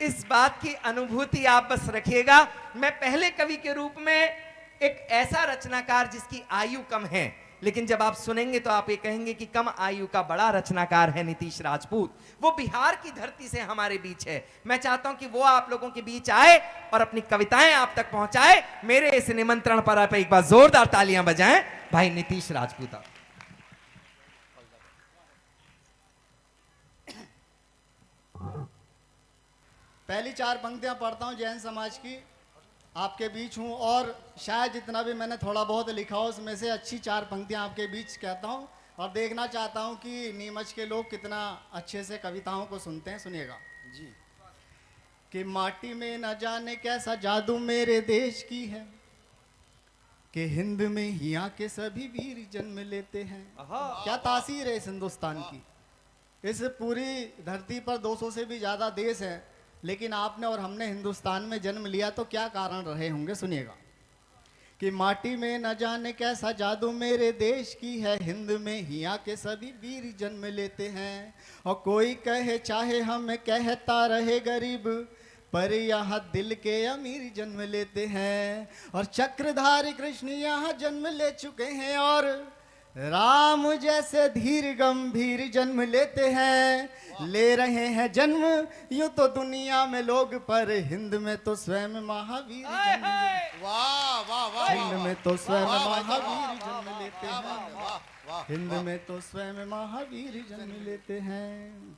इस बात की अनुभूति आप बस रखिएगा। मैं पहले कवि के रूप में एक ऐसा रचनाकार जिसकी आयु कम है, लेकिन जब आप सुनेंगे तो आप ये कहेंगे कि कम आयु का बड़ा रचनाकार है नीतीश राजपूत। वो बिहार की धरती से हमारे बीच है। मैं चाहता हूं कि वो आप लोगों के बीच आए और अपनी कविताएं आप तक पहुंचाए। मेरे इस निमंत्रण पर आप एक बार जोरदार तालियां बजाएं भाई नीतीश राजपूत। पहली 4 पंक्तियां पढ़ता हूं जैन समाज की, आपके बीच हूं और शायद जितना भी मैंने थोड़ा बहुत लिखा हो उसमें से अच्छी 4 पंक्तियां आपके बीच कहता हूं और देखना चाहता हूं कि नीमच के लोग कितना अच्छे से कविताओं को सुनते हैं। सुनिएगा जी। कि माटी में न जाने कैसा जादू मेरे देश की है, कि हिंद में ही आके सभी वीर जन्म लेते हैं। क्या तासीर है इस हिंदुस्तान की। इस पूरी धरती पर 200 से भी ज़्यादा देश हैं, लेकिन आपने और हमने हिंदुस्तान में जन्म लिया तो क्या कारण रहे होंगे। सुनिएगा कि माटी में न जाने कैसा जादू मेरे देश की है, हिंद में ही आके सभी वीर जन्म लेते हैं। और कोई कहे चाहे हम कहता रहे गरीब, पर यहाँ दिल के अमीर जन्म लेते हैं। और चक्रधारी कृष्ण यहाँ जन्म ले चुके हैं और राम जैसे धीर गंभीर जन्म लेते हैं। ले रहे हैं जन्म यूं तो दुनिया में लोग, पर हिंद में तो स्वयं महावीर जन्म वाह वाह वाह। हिंद में तो स्वयं महावीर जन्म लेते हैं। हिंद में तो स्वयं महावीर जन्म लेते हैं।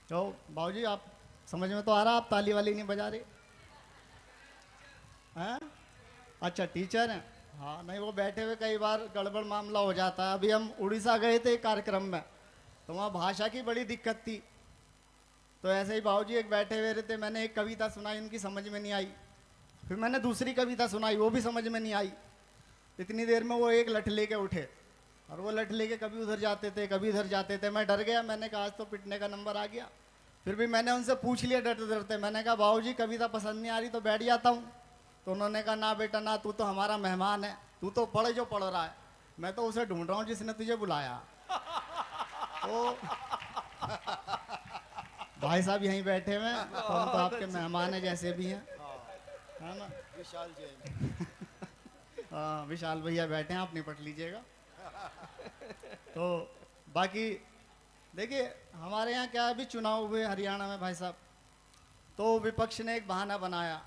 तो बाबूजी आप समझ में तो आ रहा, आप ताली वाली नहीं बजा रहे हैं? अच्छा टीचर हैं। हाँ नहीं, वो बैठे हुए कई बार गड़बड़ मामला हो जाता है। अभी हम उड़ीसा गए थे एक कार्यक्रम में, तो वहाँ भाषा की बड़ी दिक्कत थी। तो ऐसे ही बाबूजी एक बैठे हुए रहते, मैंने एक कविता सुनाई, उनकी समझ में नहीं आई। फिर मैंने दूसरी कविता सुनाई, वो भी समझ में नहीं आई। इतनी देर में वो एक लठ लेके उठे और वो लठ लेके कभी उधर जाते थे कभी इधर जाते थे। मैं डर गया, मैंने कहा आज तो पिटने का नंबर आ गया। फिर भी मैंने उनसे पूछ लिया डरते डरते, मैंने कहा बाबूजी कविता पसंद नहीं आ रही तो बैठ जाता हूँ। तो उन्होंने कहा ना बेटा ना, तू तो हमारा मेहमान है, तू तो पढ़ जो पढ़ रहा है। मैं तो उसे ढूंढ रहा हूँ जिसने तुझे बुलाया। तो भाई साहब यहीं बैठे हुए हैं, तो हम तो आपके मेहमान हैं जैसे भी हैं, है ना। विशाल जैन। हाँ विशाल भैया बैठे हैं, आप निपट लीजिएगा। तो बाकी देखिए हमारे यहाँ क्या अभी चुनाव हुए हरियाणा में भाई साहब, तो विपक्ष ने एक बहाना बनाया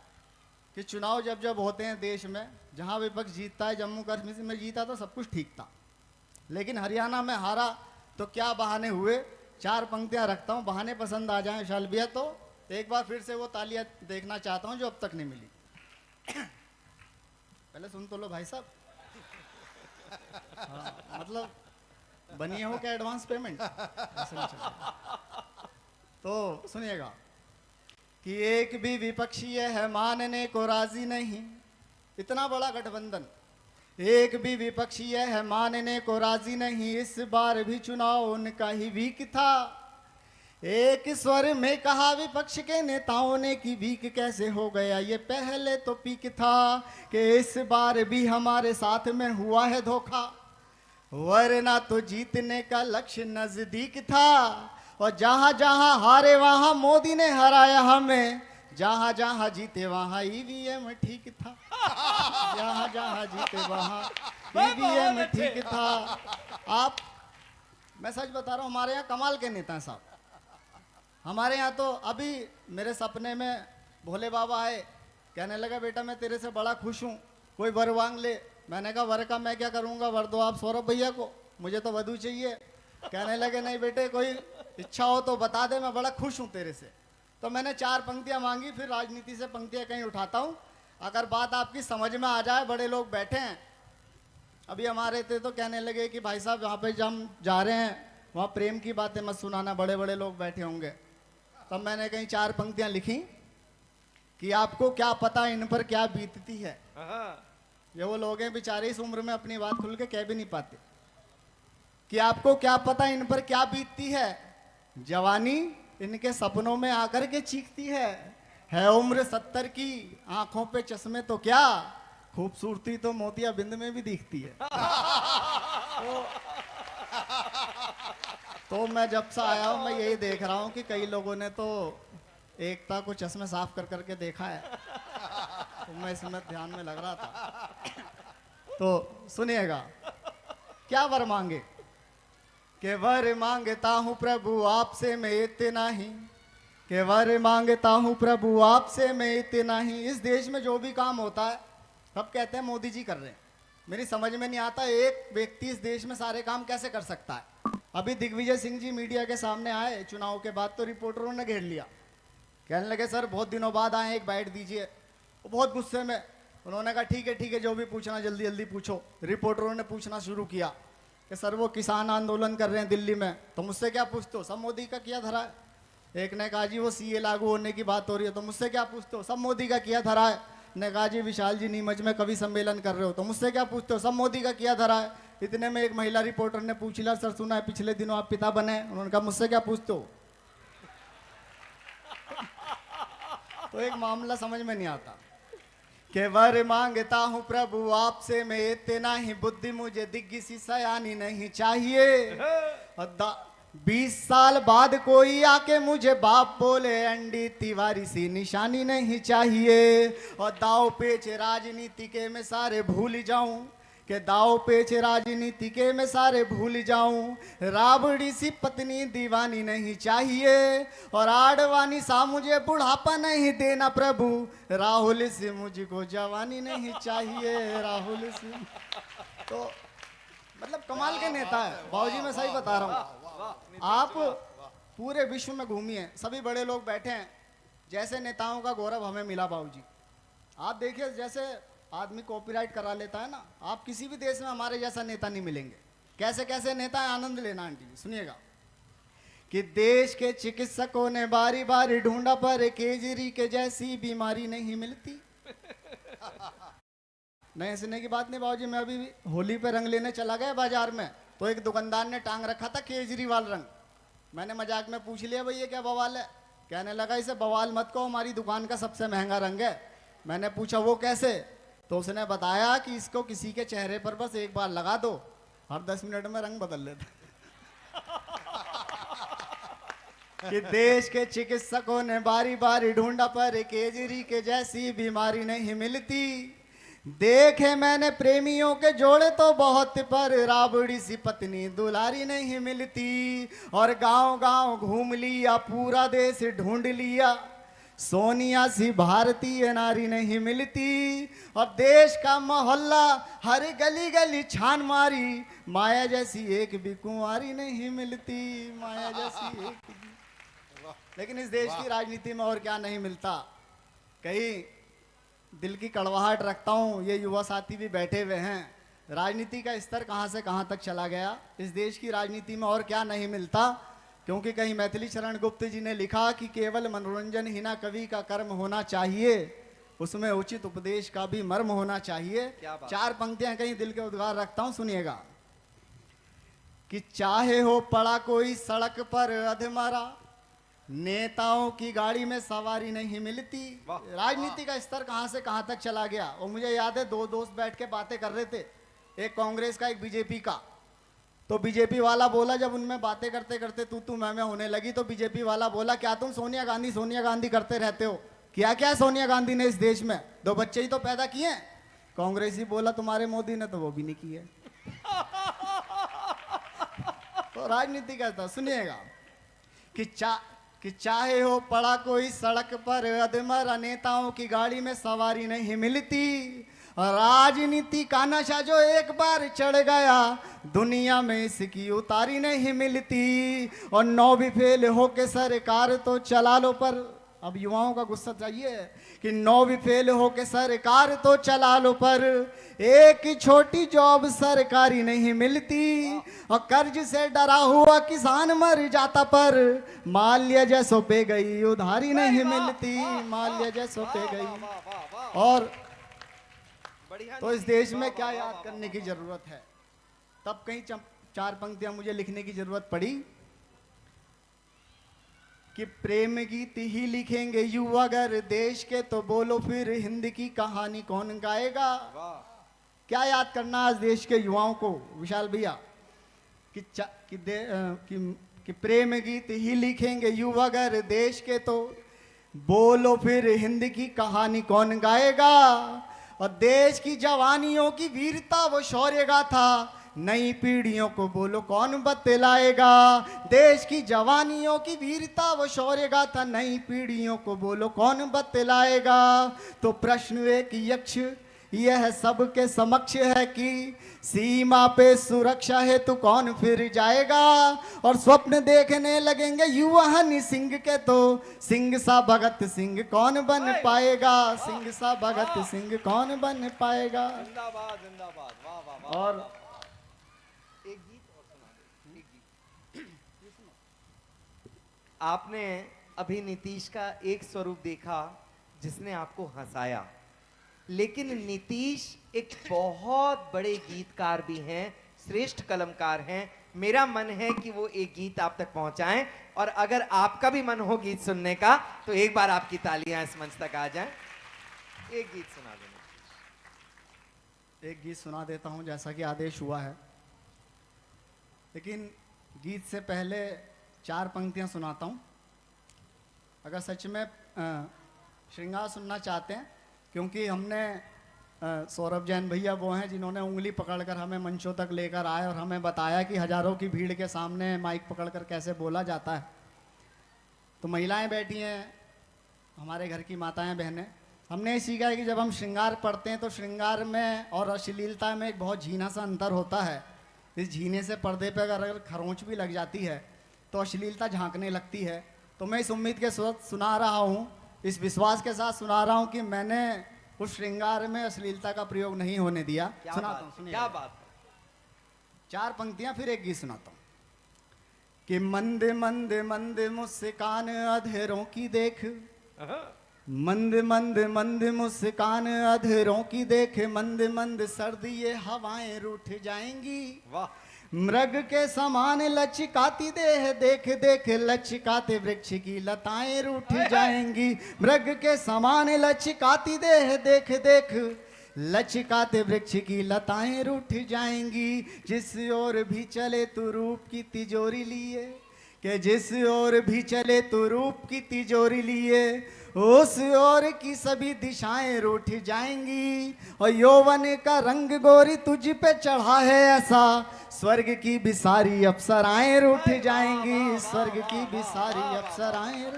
कि चुनाव जब जब होते हैं देश में, जहाँ विपक्ष जीतता है, जम्मू कश्मीर में जीता तो सब कुछ ठीक था, लेकिन हरियाणा में हारा तो क्या बहाने हुए। 4 पंक्तियाँ रखता हूँ, बहाने पसंद आ जाएं विशाल भैया तो एक बार फिर से वो तालियाँ देखना चाहता हूँ जो अब तक नहीं मिली। पहले सुन तो लो भाई साहब। हाँ, मतलब बनिए हो क्या एडवांस पेमेंट, ऐसा नहीं चलेगा। तो सुनिएगा कि एक भी विपक्षी है मानने को राजी नहीं, इतना बड़ा गठबंधन, एक भी विपक्षी है मानने को राजी नहीं। इस बार भी चुनाव उनका ही वीक था। एक स्वर में कहा विपक्ष के नेताओं ने कि वीक कैसे हो गया, ये पहले तो पीक था कि इस बार भी हमारे साथ में हुआ है धोखा, वरना तो जीतने का लक्ष्य नजदीक था। और जहां जहां हारे वहां मोदी ने हराया हमें, जहां जहां जीते वहां ईवीएम ठीक था, जहां जहां जीते वहां ईवीएम ठीक था। आप, मैं सच बता रहा हूं, हमारे यहाँ कमाल के नेता हैं साहब। हमारे यहाँ तो अभी मेरे सपने में भोले बाबा आए, कहने लगा बेटा मैं तेरे से बड़ा खुश हूँ, कोई वर मांग ले। मैंने कहा वर का मैं क्या करूँगा, वर दो आप सौरभ भैया को, मुझे तो वधू चाहिए। कहने लगे नहीं बेटे कोई इच्छा हो तो बता दे, मैं बड़ा खुश हूँ तेरे से। तो मैंने 4 पंक्तियाँ मांगी, फिर राजनीति से पंक्तियाँ कहीं उठाता हूँ, अगर बात आपकी समझ में आ जाए। बड़े लोग बैठे हैं, अभी हमारे थे तो कहने लगे कि भाई साहब यहाँ पे जब हम जा रहे हैं वहाँ प्रेम की बातें मत सुनाना, बड़े बड़े लोग बैठे होंगे। तब मैंने कहीं 4 पंक्तियाँ लिखी कि आपको क्या पता इन पर क्या बीतती है। ये वो लोग हैं बेचारे इस उम्र में अपनी बात खुल के कह भी नहीं पाते। कि आपको क्या पता इन पर क्या बीतती है, जवानी इनके सपनों में आकर के चीखती है उम्र 70 की, आंखों पे चश्मे तो क्या, खूबसूरती तो मोतिया बिंद में भी दिखती है। तो मैं जब से आया हूं मैं यही देख रहा हूं कि कई लोगों ने तो एकता को चश्मे साफ कर करके देखा है, तो मैं इसमें ध्यान में लग रहा था। तो सुनिएगा, क्या वर मांगे कि वर मांगता हूँ प्रभु आपसे मैं इतना ही, कि वर मांगता हूँ प्रभु आपसे मैं इतना ही। इस देश में जो भी काम होता है सब कहते हैं मोदी जी कर रहे हैं। मेरी समझ में नहीं आता एक व्यक्ति इस देश में सारे काम कैसे कर सकता है। अभी दिग्विजय सिंह जी मीडिया के सामने आए चुनाव के बाद, तो रिपोर्टरों ने घेर लिया, कहने लगे सर बहुत दिनों बाद आए, एक बाइट दीजिए। वो बहुत गुस्से में, उन्होंने कहा ठीक है जो भी पूछना जल्दी जल्दी पूछो। रिपोर्टरों ने पूछना शुरू किया कि सर वो किसान आंदोलन कर रहे हैं दिल्ली में, तो मुझसे क्या पूछते हो, सब मोदी का किया धरा है। एक ने कहा जी वो सीए लागू होने की बात हो रही है, तो मुझसे क्या पूछते हो, सब मोदी का किया धरा है। ने कहा जी विशाल जी नीमच में कवि सम्मेलन कर रहे हो, तो मुझसे क्या पूछते हो, सब मोदी का किया धरा है। इतने में एक महिला रिपोर्टर ने पूछ लिया सर सुना है पिछले दिनों आप पिता बने, उन्होंने कहा मुझसे क्या पूछते हो। तो एक मामला समझ में नहीं आता कि वर मांगता हूँ प्रभु आपसे मैं इतना ही, बुद्धि मुझे दिग्गी सी सयानी नहीं चाहिए। 20 साल बाद कोई आके मुझे बाप बोले अंडी तिवारी सी निशानी नहीं चाहिए। और दाव पेच राजनीति के मैं सारे भूल जाऊं, कि दाव पेच राजनीति के मैं सारे भूल जाऊं। राबड़ी सी पत्नी दीवानी नहीं चाहिए, और आडवानी सा मुझे बुढ़ापा नहीं देना प्रभु। राहुल से मुझको जवानी नहीं चाहिए, राहुल से। तो मतलब कमाल के नेता है बाबूजी, मैं सही बता रहा हूँ। आप पूरे विश्व में घूमिए, सभी बड़े लोग बैठे हैं, जैसे नेताओं का गौरव हमें मिला बाबूजी। आप देखिए जैसे आदमी कॉपीराइट करा लेता है ना, आप किसी भी देश में हमारे जैसा नेता नहीं मिलेंगे। कैसे कैसे नेता है, आनंद लेना आंटी जी सुनिएगा। कि देश के चिकित्सकों ने बारी बारी ढूंढा पर केजरी के जैसी बीमारी नहीं मिलती। नहीं सुनने की बात नहीं बाबूजी, मैं अभी होली पे रंग लेने चला गया बाजार में, तो एक दुकानदार ने टांग रखा था केजरीवाल रंग। मैंने मजाक में पूछ लिया भाई ये क्या बवाल है, कहने लगा इसे बवाल मत कहो, हमारी दुकान का सबसे महंगा रंग है। मैंने पूछा वो कैसे, तो उसने बताया कि इसको किसी के चेहरे पर बस एक बार लगा दो, हर 10 मिनट में रंग बदल लेता। कि देश के चिकित्सकों ने बारी बारी ढूंढा पर केजरी के जैसी बीमारी नहीं मिलती। देखे मैंने प्रेमियों के जोड़े तो बहुत, पर राबड़ी सी पत्नी दुलारी नहीं मिलती। और गांव गांव घूम लिया, पूरा देश ढूंढ लिया, सोनिया सी भारतीय नारी नहीं मिलती। और देश का मोहल्ला हर गली गली छान मारी, माया जैसी एक भी कुंवारी नहीं मिलती, माया जैसी एक भी। लेकिन इस देश की राजनीति में और क्या नहीं मिलता। कहीं दिल की कड़वाहट रखता हूँ, ये युवा साथी भी बैठे हुए हैं, राजनीति का स्तर कहाँ से कहाँ तक चला गया। इस देश की राजनीति में और क्या नहीं मिलता, क्योंकि कहीं मैथिली शरण गुप्त जी ने लिखा कि केवल मनोरंजन ही ना कवि का कर्म होना चाहिए, उसमें उचित उपदेश का भी मर्म होना चाहिए। 4 पंक्तियां कहीं दिल के उद्गार रखता हूं, सुनिएगा। कि चाहे हो पड़ा कोई सड़क पर अधमरा, नेताओं की गाड़ी में सवारी नहीं मिलती। राजनीति का स्तर कहां से कहां तक चला गया। और मुझे याद है 2 दोस्त बैठ के बातें कर रहे थे, एक कांग्रेस का एक बीजेपी का। तो बीजेपी वाला बोला, जब उनमें बातें करते करते तू मैं होने लगी, तो बीजेपी वाला बोला क्या तुम सोनिया गांधी करते रहते हो, क्या क्या सोनिया गांधी ने इस देश में 2 बच्चे ही तो पैदा किए हैं। कांग्रेसी बोला तुम्हारे मोदी ने तो वो भी नहीं किए। तो राजनीति का था, सुनिएगा। कि चाहे हो पड़ा कोई सड़क पर अधमरा, नेताओं की गाड़ी में सवारी नहीं मिलती। राजनीति का नशा जो एक बार चढ़ गया, दुनिया में इसकी उतारी नहीं मिलती। और 9वीं फेल होके सरकार तो चला लो, पर अब युवाओं का गुस्सा चाहिए कि 9वीं फेल होके सरकार तो चला लो, पर एक छोटी जॉब सरकारी नहीं मिलती। और कर्ज से डरा हुआ किसान मर जाता, पर माल्य जैसो पे गई उधारी नहीं मिलती, माल्य जैसो पे गई। और तो इस देश में क्या याद करने की जरूरत है। तब कहीं 4 पंक्तियां मुझे लिखने की जरूरत पड़ी कि प्रेम गीत ही लिखेंगे युवा अगर देश के, तो बोलो फिर हिंद की कहानी कौन गाएगा। क्या याद करना आज देश के युवाओं को विशाल भैया, कि प्रेम गीत ही लिखेंगे युवा अगर देश के, तो बोलो फिर हिंद की कहानी कौन गाएगा, और देश की जवानियों की वीरता वो शौर्य गाथा नई पीढ़ियों को बोलो कौन बतलाएगा। देश की जवानियों की वीरता वो शौर्य गाथा नई पीढ़ियों को बोलो कौन बतलाएगा। तो प्रश्न एक यक्ष यह सबके समक्ष है कि सीमा पे सुरक्षा है तो कौन फिर जाएगा। और स्वप्न देखने लगेंगे युवा हनी सिंह के, तो सिंह सा भगत सिंह कौन बन पाएगा। सिंह सा भगत सिंह कौन बन पाएगा। जिंदाबाद जिंदाबाद, वाह वाह वाह। और एक गीत और सुना दो, एक गीत। आपने अभी नीतीश का एक स्वरूप देखा जिसने आपको हंसाया, लेकिन नीतीश एक बहुत बड़े गीतकार भी हैं, श्रेष्ठ कलमकार हैं। मेरा मन है कि वो एक गीत आप तक पहुंचाएं, और अगर आपका भी मन हो गीत सुनने का तो एक बार आपकी तालियां इस मंच तक आ जाएं। एक गीत सुना देना। एक गीत सुना देता हूं जैसा कि आदेश हुआ है, लेकिन गीत से पहले 4 पंक्तियां सुनाता हूं। अगर सच में श्रृंगार सुनना चाहते हैं, क्योंकि हमने सौरभ जैन भैया वो हैं जिन्होंने उंगली पकड़कर हमें मंचों तक लेकर आए और हमें बताया कि हजारों की भीड़ के सामने माइक पकड़कर कैसे बोला जाता है। तो महिलाएं बैठी हैं, हमारे घर की माताएं बहनें, हमने ये सीखा है कि जब हम श्रृंगार पढ़ते हैं तो श्रृंगार में और अश्लीलता में एक बहुत झीना सा अंतर होता है। इस झीने से पर्दे पे अगर खरोंच भी लग जाती है तो अश्लीलता झांकने लगती है। तो मैं इस उम्मीद के साथ सुना रहा हूँ, इस विश्वास के साथ सुना रहा हूँ कि मैंने उस श्रृंगार में अश्लीलता का प्रयोग नहीं होने दिया। सुनाता हूँ, सुनिए। क्या बात है। 4 पंक्तियां फिर एक गीत सुनाता हूँ कि मंद मंद मंद मुस्कान अधेरों की देख, मंद मंद मंद मुस्कान अधेरों की देख, मंद मंद सर्दी ये हवाएं रूठ जाएंगी। वाह। मृग के समान लचकाती देह देख देख, लचकाते वृक्ष की लताएं रूठ जाएंगी। मृग के समान लचकाती देह देख देख, लचकाते वृक्ष की लताएं रूठ जाएंगी। जिस ओर भी चले तू रूप की तिजोरी लिए, कि जिस ओर भी चले तू रूप की तिजोरी लिए, उस ओर की सभी दिशाएं रूठ जाएंगी। और यौवन का रंग गोरी तुझ पे चढ़ा है ऐसा, स्वर्ग की भी सारी अप्सराएं रूठ जाएंगी। स्वर्ग की भी सारी अप्सराएं